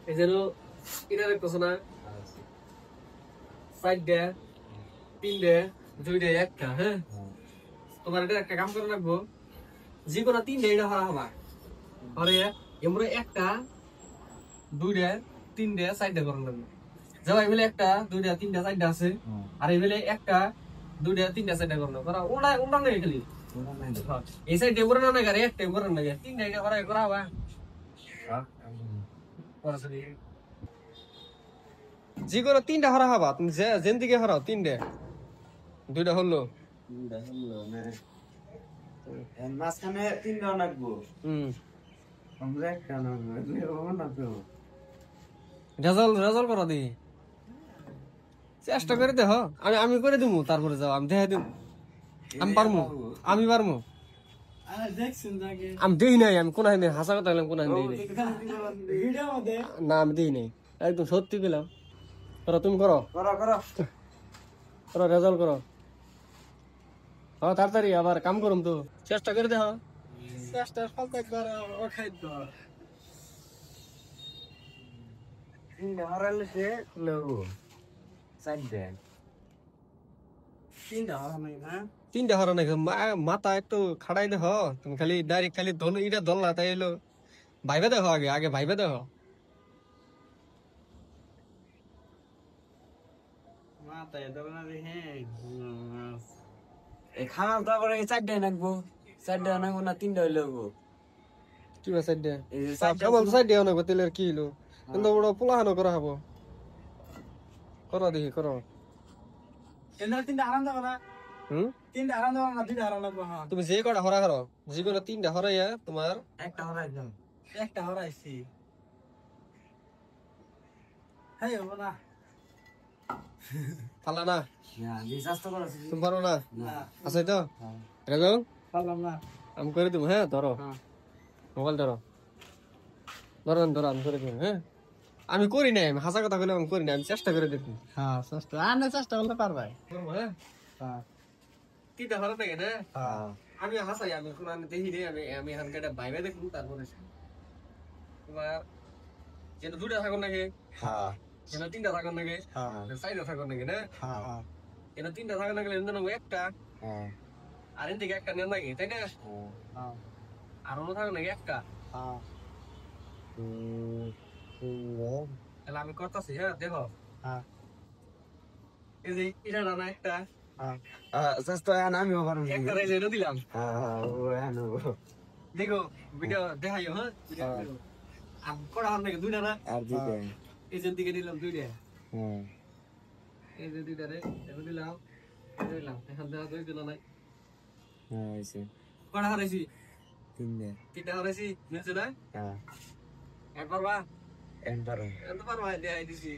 এই যেন এটা দেখতেছ না, চারটে, তিনটে, দুইটে, একটা। হ্যাঁ, তোমার এটা একটা কাম করে রাখবো, যে কোনো তিনটে এটা হরা হবা হরে এমরে একটা, দুইটা, তিনটে, চারটে করার লাগবে। যাও এগুলো একটা, দুইটা, তিনটা, চারটা আছে, আর এগুলো একটা, দুইটা, তিনটা, চারটা করলো করা ওটা ওটা নেই খালি এই সাইড ডেমোর না গারে একটা ডেমোর না গারে তিনটা এটা করা করা হবা যে কোনো তিনটা হরা হবা তুমি যেন দিকে হরাও তিনটে, দুইটা হলো না মাঝখানে তিনটা নাকবো। আমরা একটা নাকবো রেজাল্ট করা দি চেষ্টা করে দেখ, আমি করে দিমু, তারপরে যাও আমি দেখে দিম, আমি পারমু, আমি পারমু। আমি দিই নাই, আমি কোন হাসা কথা গেলাম, কোন দিই নাই না, আমি দিই নাই, একদম সত্যি গেলাম। করো তুমি করো করো রেজাল্ট করো, হ্যাঁ তাড়াতাড়ি আবার কাম করুম তো, চেষ্টা করে দেখ। চেষ্টা তিনটা হারালে সে লেবু চারটে তিনটা হরা নাই, মাথা একটু খাড়াই দেখ, তুমি খালি ডাইরেক্ট খালি দল এটা দল না, তাই এলো ভাইবে দেখো, আগে আগে ভাইবে দেখো। খানা তারপরে চারটে নাকবো, চারটে নাকবো না তিনটা লেবু কি সাইড দিয়ে সাইড দিয়ে অনেক তেলের কি হলো, কিন্তু ওটা পোলাহানো করা হবো, করো দেখি করো। তুমি যে কটা হরা করো, যে কোনো তিনটা হরাইয়া তোমার একটা হরাই দাও একটা হরাইছি পালা না, তুমি পারো না, আছে তো এরকম আমি করে দিব। হ্যাঁ ধরো মোবাইল ধরো, ধরো ধরো আমি করে দিব। হ্যাঁ আমি করি নাই, আমি হাসা কথা বলে আমি করি না, আমি চেষ্টা করে দেখি। হ্যাঁ চেষ্টা করতে পারবে। হ্যাঁ তিনটা হরা থাকে না, আমি হাসাই, আমি কোনো আমি দেখি রে, আমি এখানকার বাইরে দেখবো, তারপরে তোমার যেন দুটা থাকুন নাকি, যেন তিনটা থাকুন নাকি, চারটা থাকুন নাকি না, যেন তিনটা থাকুন নাকি একটা, আর এর দিকে একটা নেন নাকি, তাই না, আর অন্য থাকুন নাকি একটা, তাহলে আমি করতেছি। হ্যাঁ দেখো, এই যে এটা না একটা আমিও পারবো একটা রাইজে দিলাম, আর দেখো ভিডিও দেখাইও। হ্যাঁ আর করা হল নাকি দুইটা না, দিতে এই যে দিকে দিলাম দুইটা, এই যে দুইটা রে দিলাম দিলাম, এখন দেখা দুই দিল নাই, কটা হারাইছি, তিনটা হারাইছি, বুঝছো না, একবার বা এত পারবা দেখাই দিছি।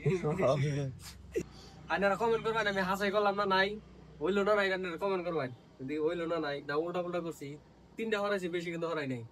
আপনারা কমেন্ট করবেন আমি হাসাই করলাম না নাই, হইলো না নাই, কমেন্ট করবেন যদি হইলো না নাই, না উল্টা পুল্টা করছি, তিনটা হরাইছি বেশি কিন্তু হরাই নাই।